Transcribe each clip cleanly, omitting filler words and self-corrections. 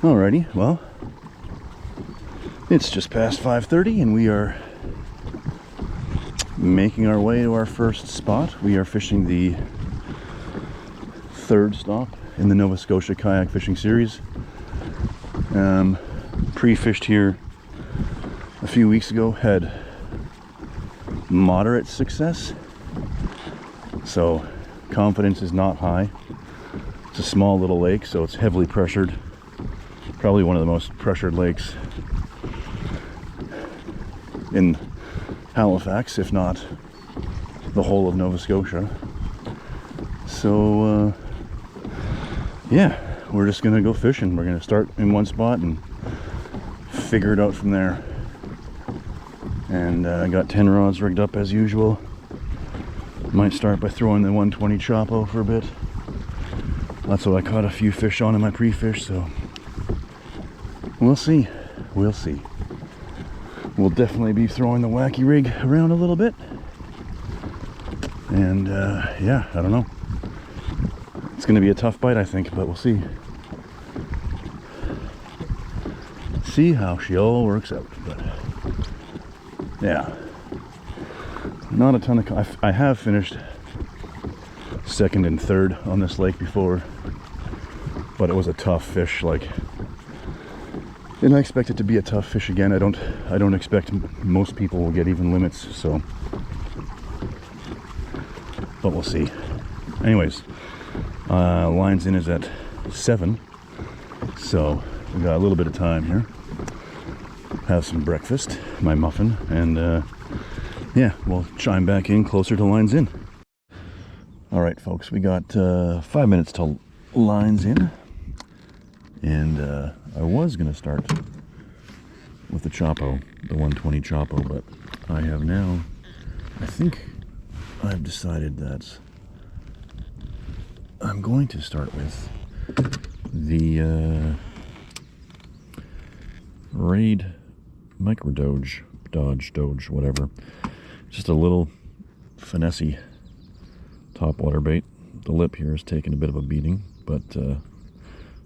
Alrighty, well, it's just past 5:30 and we are making our way to our first spot. We are fishing the third stop in the Nova Scotia kayak fishing series. Pre-fished here a few weeks ago, had moderate success, so confidence is not high. It's a small little lake, so it's heavily pressured, probably one of the most pressured lakes in Halifax, if not the whole of Nova Scotia. So yeah, we're just gonna go fishing. We're gonna start in one spot and figure it out from there. And I got 10 rods rigged up as usual. Might start by throwing the 120 Chopo for a bit. That's what I caught a few fish on in my pre-fish, so we'll see. We'll see. We'll definitely be throwing the wacky rig around a little bit. And yeah, I don't know. It's gonna be a tough bite, I think, but we'll see. See how she all works out. But yeah, not a ton of. I have finished second and third on this lake before, but it was a tough fish. Like, and I expect it to be a tough fish again. I don't expect most people will get even limits. So, but we'll see. Anyways, lines in is at 7, so we got a little bit of time here. Have some breakfast, my muffin, and yeah, we'll chime back in closer to lines in. All right, folks, we got 5 minutes till lines in, and I was gonna start with the Chopo, the 120 Chopo, but I have now, I think I've decided that I'm going to start with the Raid Micro Doge, Doge, whatever. Just a little finessey topwater bait. The lip here is taking a bit of a beating, but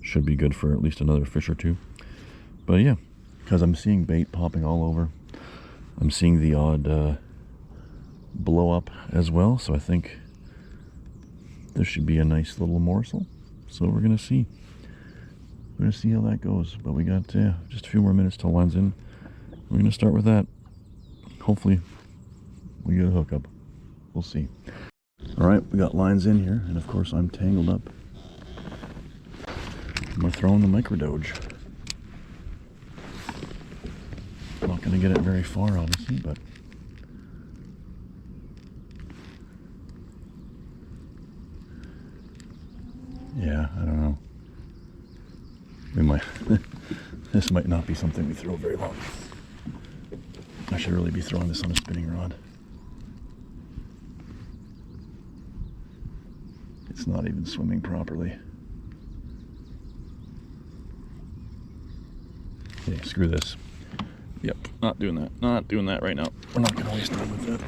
should be good for at least another fish or two. But yeah, because I'm seeing bait popping all over. I'm seeing the odd blow up as well, so I think this should be a nice little morsel. So we're gonna see. We're gonna see how that goes. But we got just a few more minutes till lines in. We're gonna start with that. Hopefully we get a hookup. We'll see. All right, we got lines in here, and of course I'm tangled up. We're throwing the Micro Doge. Not gonna get it very far, obviously, but yeah, I don't know. We might. This might not be something we throw very long. I should really be throwing this on a spinning rod. It's not even swimming properly. Okay, screw this. Yep, not doing that. Not doing that right now. We're not gonna waste time with that.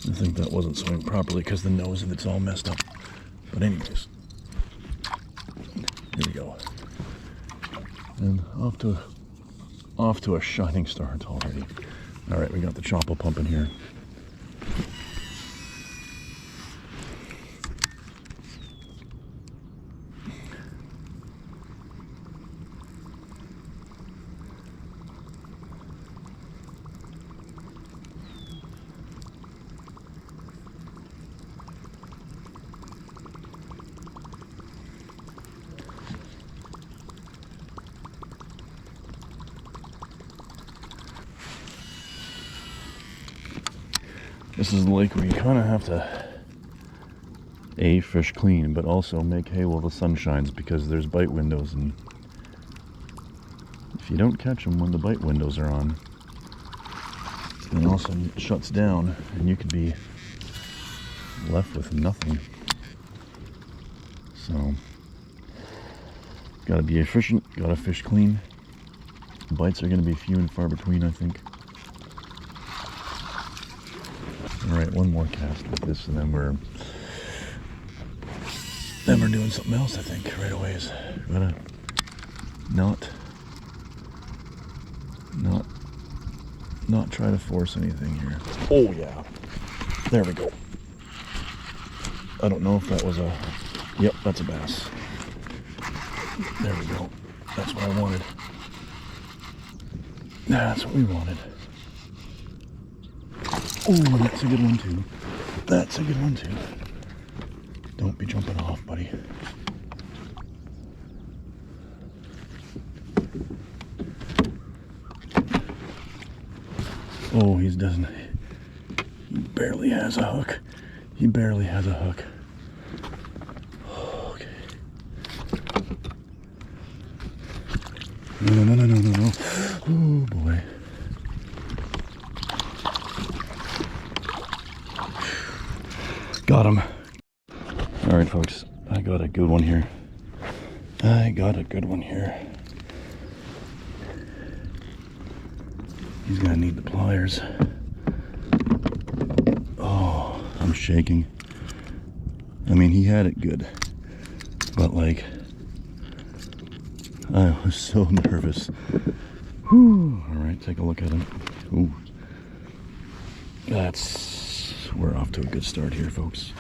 I think that wasn't swimming properly because the nose of it's all messed up. But anyways, here we go. And off to a shining start already. All right, we got the Chopo pumping here. This is the lake where you kind of have to fish clean, but also make hay while the sun shines, because there's bite windows, and if you don't catch them when the bite windows are on, then all of a sudden it shuts down and you could be left with nothing. So gotta be efficient, gotta fish clean. Bites are gonna be few and far between, I think. All right, one more cast with this, and then we're doing something else. I think right away is gotta not try to force anything here. Oh yeah, there we go. I don't know if that was a. Yep, that's a bass. There we go. That's what I wanted. That's what we wanted. Oh, that's a good one too. That's a good one too. Don't be jumping off, buddy. Oh, he doesn't. He barely has a hook. He barely has a hook. Okay. No. Oh boy. Got him. All right, folks. I got a good one here. He's gonna need the pliers. Oh, I'm shaking. I mean, he had it good, but like, I was so nervous. Whew. All right, take a look at him. Ooh. We're off to a good start here, folks.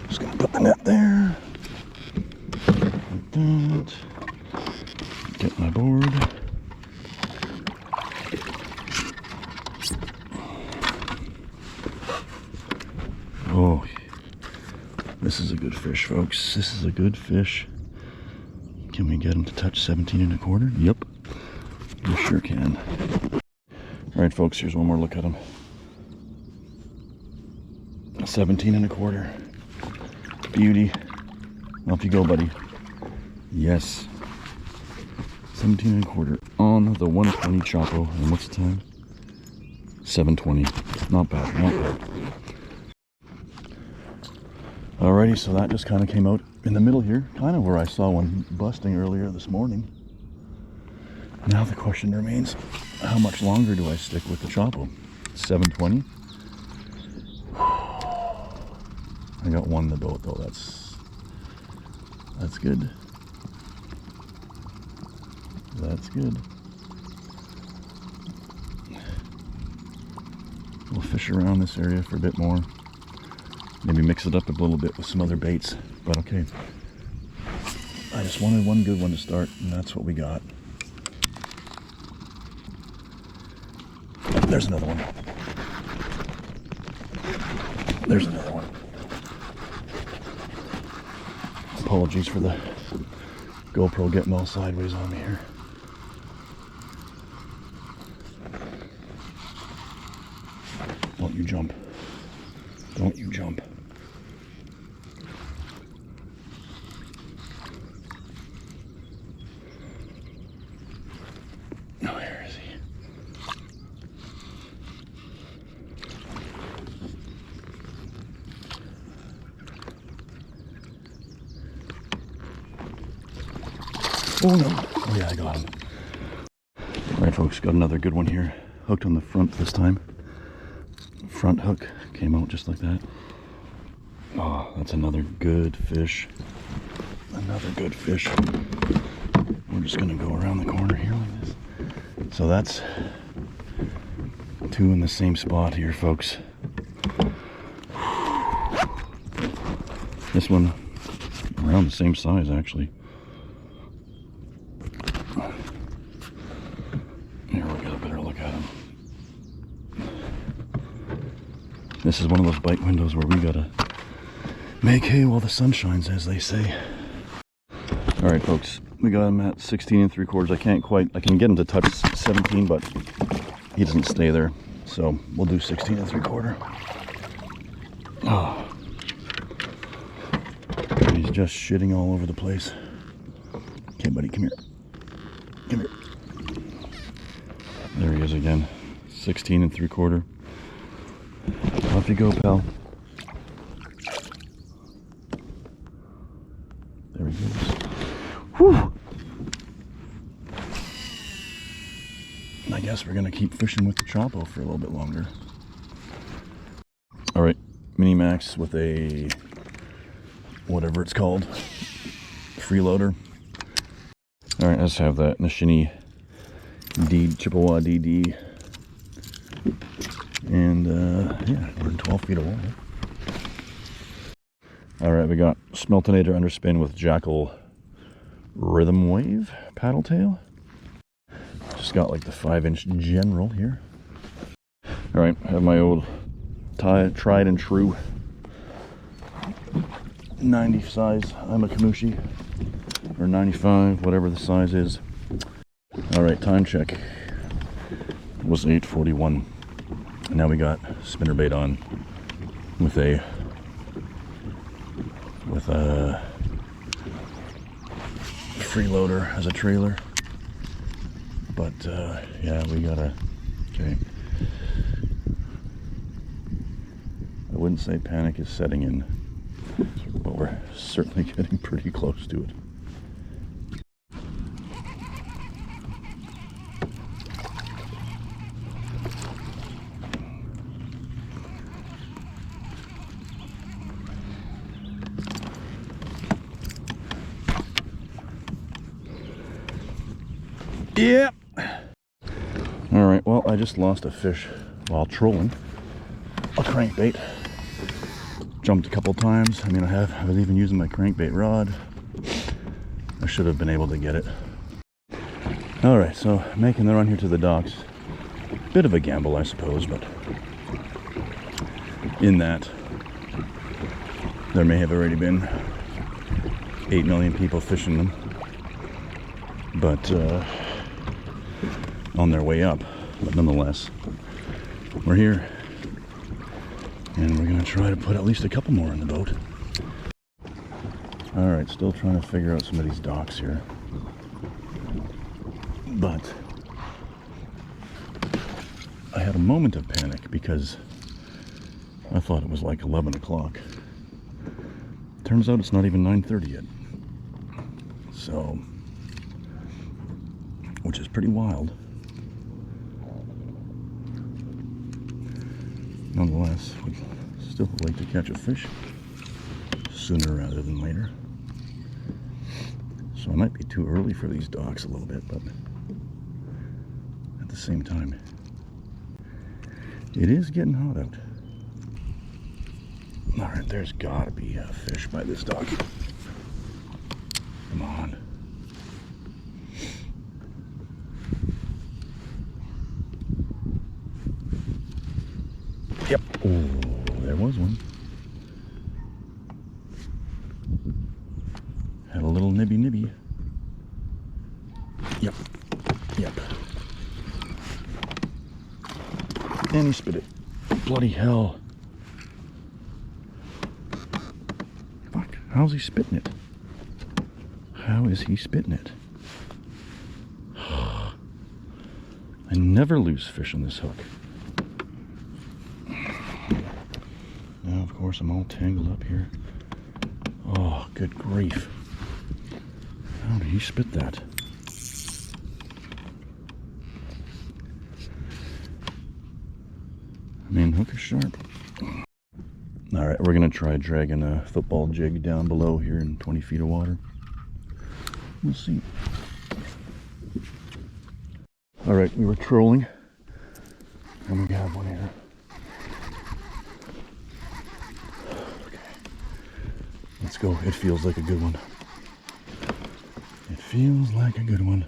Just gonna put the net there. Like that. Get my board. Oh, this is a good fish, folks. This is a good fish. Can we get him to touch 17 1/4? Yep, we sure can. All right, folks, here's one more look at him. 17 1/4. Beauty. Off you go, buddy. Yes. 17 1/4 on the 120 Chopo. And what's the time? 7:20. Not bad, not bad. Alrighty, so that just kind of came out in the middle here, kind of where I saw one busting earlier this morning. Now the question remains, how much longer do I stick with the Chopo? 7:20. I got one in the boat though. That's good. That's good. We'll fish around this area for a bit more. Maybe mix it up a little bit with some other baits, but okay. I just wanted one good one to start, and that's what we got. There's another one. There's another one. Apologies for the GoPro getting all sideways on me here. Don't you jump. Don't you jump. Oh, where is he? Oh no. Oh yeah, I got him. Alright folks, got another good one here. Hooked on the front this time. Front hook came out just like that. Oh, that's another good fish. Another good fish. We're just gonna go around the corner here like this. So that's two in the same spot here, folks. This one around the same size actually. Here, we'll get a better look at him. This is one of those bite windows where we gotta make hay while the sun shines, as they say. All right, folks, we got him at 16 3/4. I can get him to touch 17, but he doesn't stay there. So we'll do 16 3/4. Oh. He's just shitting all over the place. Okay, buddy, come here. Come here. There he is again. 16 3/4. Off you go, pal. There he goes. Whew. I guess we're gonna keep fishing with the Chopo for a little bit longer. All right. Max with a whatever it's called, freeloader. All right, let's have that Nishini Chippewa DD, and yeah, we're in 12 feet of water. All right, we got Smeltonator underspin with Jackal Rhythm Wave paddle tail. Just got like the 5-inch general here. All right, I have my old tried and true 90 size I'm a Kamushi, or 95, whatever the size is. All right, time check. It was 8:41. And now we got spinnerbait on with a freeloader as a trailer. But yeah, we gotta, okay. I wouldn't say panic is setting in, but we're certainly getting pretty close to it. Yep. All right, well, I just lost a fish while trolling a crankbait. Jumped a couple times. I mean, I was even using my crankbait rod. I should have been able to get it. All right, so making the run here to the docks. Bit of a gamble, I suppose, but in that there may have already been 8 million people fishing them, but on their way up. But nonetheless, we're here, and we're gonna try to put at least a couple more in the boat. All right, still trying to figure out some of these docks here, but I had a moment of panic because I thought it was like 11 o'clock. Turns out it's not even 9:30 yet. So, which is pretty wild. Nonetheless, we'd still like to catch a fish sooner rather than later. So I might be too early for these docks a little bit, but at the same time, it is getting hot out. All right, there's gotta be a fish by this dock. Come on. Yep. Oh, there was one. Had a little nibby. Yep. And he spit it. Bloody hell. Fuck. How's he spitting it? How is he spitting it? I never lose fish on this hook. Now, of course, I'm all tangled up here. Oh, good grief. How did he spit that? I mean, hook is sharp. All right, we're gonna try dragging a football jig down below here in 20 feet of water. We'll see. All right, we were trolling, and we have one here. Okay, let's go. It feels like a good one. It feels like a good one.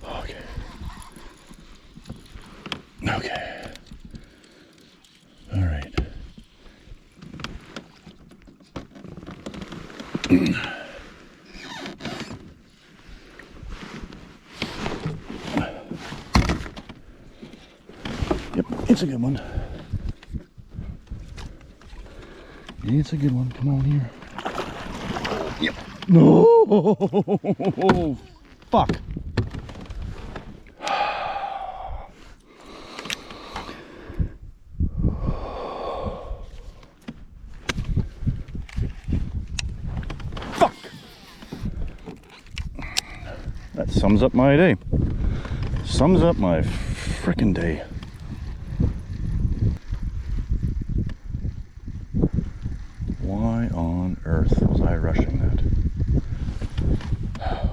Okay. All right. Yep, it's a good one. It's a good one. Come on here. Yep. No! Fuck. Fuck. That sums up my day. Sums up my frickin' day. Why on earth was I rushing that?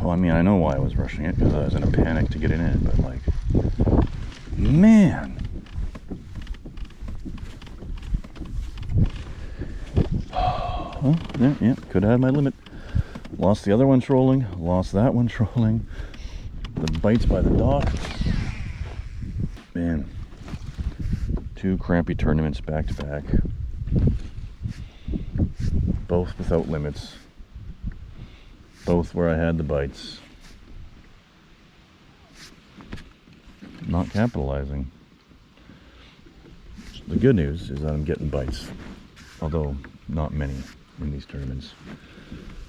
Well, I mean, I know why I was rushing it, because I was in a panic to get it in, but like, man. Well, yeah, could have had my limit. Lost the other one trolling, lost that one trolling. The bites by the dock. Man, 2 crappy tournaments back to back. Both without limits. Both where I had the bites. Not capitalizing. The good news is that I'm getting bites, although not many in these tournaments.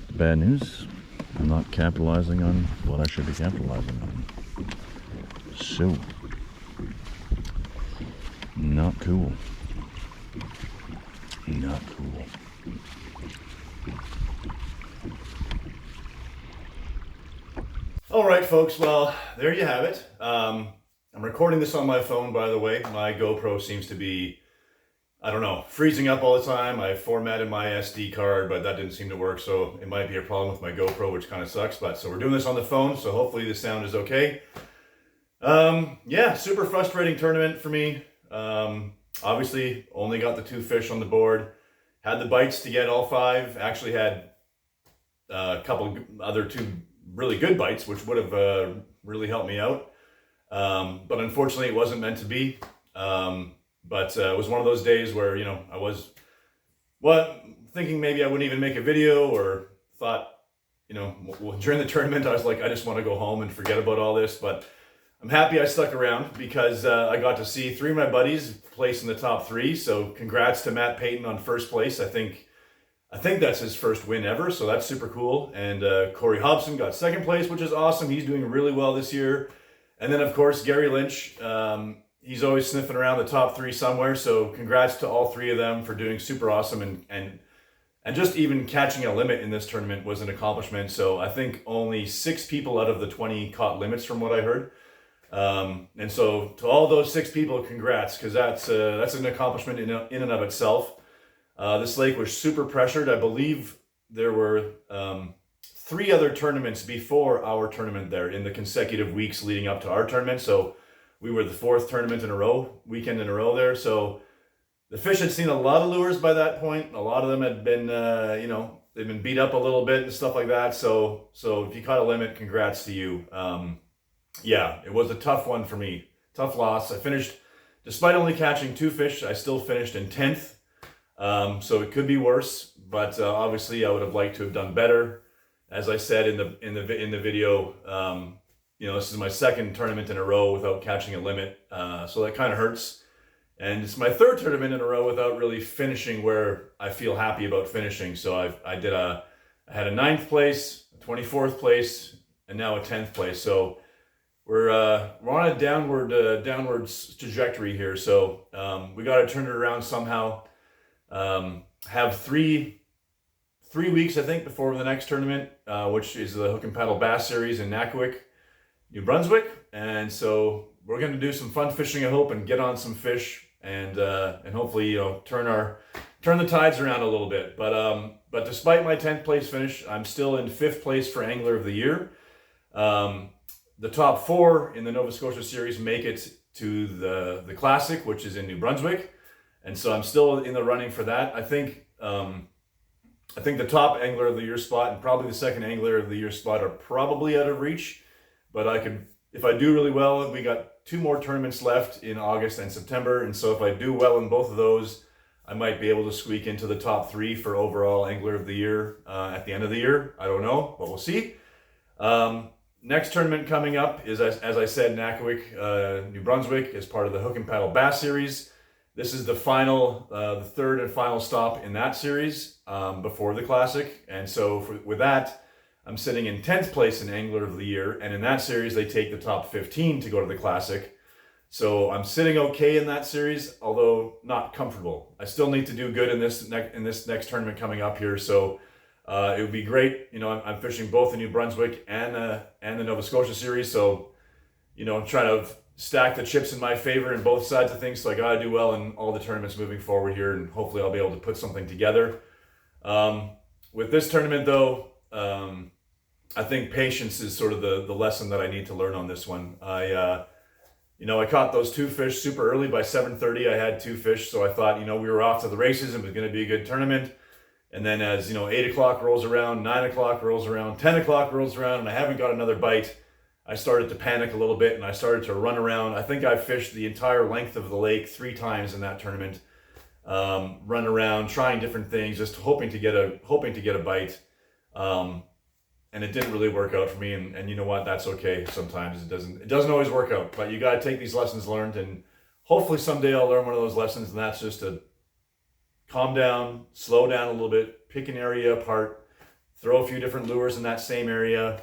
The bad news, I'm not capitalizing on what I should be capitalizing on. So, not cool. Not cool. All right, folks. Well, there you have it. I'm recording this on my phone, by the way. My GoPro seems to be, I don't know, freezing up all the time. I formatted my SD card, but that didn't seem to work. So it might be a problem with my GoPro, which kind of sucks. But so we're doing this on the phone. So hopefully the sound is okay. Yeah, super frustrating tournament for me. Obviously only got the 2 fish on the board. Had the bites to get all 5. Actually had a couple other 2 really good bites, which would have really helped me out. But unfortunately it wasn't meant to be. But it was one of those days where, you know, I was thinking maybe I wouldn't even make a video, or thought, you know, during the tournament I was like, I just want to go home and forget about all this. But I'm happy I stuck around, because I got to see 3 of my buddies place in the top 3. So congrats to Matt Payton on first place. I think that's his first win ever, so that's super cool. And Corey Hobson got second place, which is awesome. He's doing really well this year. And then, of course, Gary Lynch. He's always sniffing around the top 3 somewhere. So congrats to all 3 of them for doing super awesome. And just even catching a limit in this tournament was an accomplishment. So I think only 6 people out of the 20 caught limits from what I heard. And so to all those 6 people, congrats, because that's an accomplishment in and of itself. This lake was super pressured. I believe there were 3 other tournaments before our tournament there in the consecutive weeks leading up to our tournament. So we were the 4th weekend in a row there. So the fish had seen a lot of lures by that point. A lot of them had been, they've been beat up a little bit and stuff like that. So if you caught a limit, congrats to you. Yeah, it was a tough one for me. Tough loss. I finished, despite only catching 2 fish, I still finished in 10th. So it could be worse, but obviously I would have liked to have done better. As I said in the video, this is my 2nd tournament in a row without catching a limit, so that kind of hurts. And it's my 3rd tournament in a row without really finishing where I feel happy about finishing. So I had a 9th place, a 24th place, and now a 10th place. So we're on a downward trajectory here. So we got to turn it around somehow. Have three weeks, I think, before the next tournament, which is the Hook and Paddle Bass Series in Nakuik, New Brunswick. And so we're going to do some fun fishing, I hope, and get on some fish, and hopefully, turn the tides around a little bit. But despite my 10th place finish, I'm still in 5th place for Angler of the Year. The top 4 in the Nova Scotia Series make it to the Classic, which is in New Brunswick. And so I'm still in the running for that. I think the top Angler of the Year spot and probably the 2nd Angler of the Year spot are probably out of reach. But if I do really well, we got 2 more tournaments left in August and September. And so if I do well in both of those, I might be able to squeak into the top 3 for overall Angler of the Year at the end of the year. I don't know, but we'll see. Next tournament coming up is, as I said, Nakuik, New Brunswick, as part of the Hook and Paddle Bass Series. This is the 3rd and final stop in that series before the Classic. And so with that, I'm sitting in 10th place in Angler of the Year. And in that series, they take the top 15 to go to the Classic. So I'm sitting okay in that series, although not comfortable. I still need to do good in this next tournament coming up here. So it would be great. I'm fishing both the New Brunswick and the Nova Scotia series. So, I'm trying to stack the chips in my favor in both sides of things. So I got to do well in all the tournaments moving forward here, and hopefully I'll be able to put something together. With this tournament though, I think patience is sort of the lesson that I need to learn on this one. I caught those 2 fish super early. By 7:30 I had 2 fish, so I thought, we were off to the races. It was going to be a good tournament. And then as 8 o'clock rolls around, 9 o'clock rolls around, 10 o'clock rolls around, and I haven't got another bite, I started to panic a little bit and I started to run around. I think I fished the entire length of the lake 3 times in that tournament. Run around, trying different things, just hoping to get a bite. And it didn't really work out for me. And you know what? That's okay. Sometimes it doesn't always work out. But you got to take these lessons learned, and hopefully someday I'll learn one of those lessons. And that's just to calm down, slow down a little bit, pick an area apart, throw a few different lures in that same area,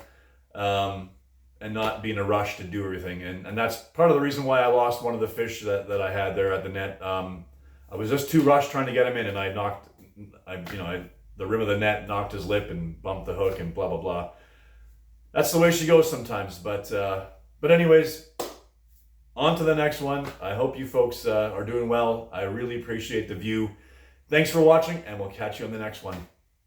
and not be in a rush to do everything. And that's part of the reason why I lost one of the fish that I had there at the net. I was just too rushed trying to get him in, and the rim of the net knocked his lip and bumped the hook and blah, blah, blah. That's the way she goes sometimes. But anyways, on to the next one. I hope you folks are doing well. I really appreciate the view. Thanks for watching, and we'll catch you on the next one.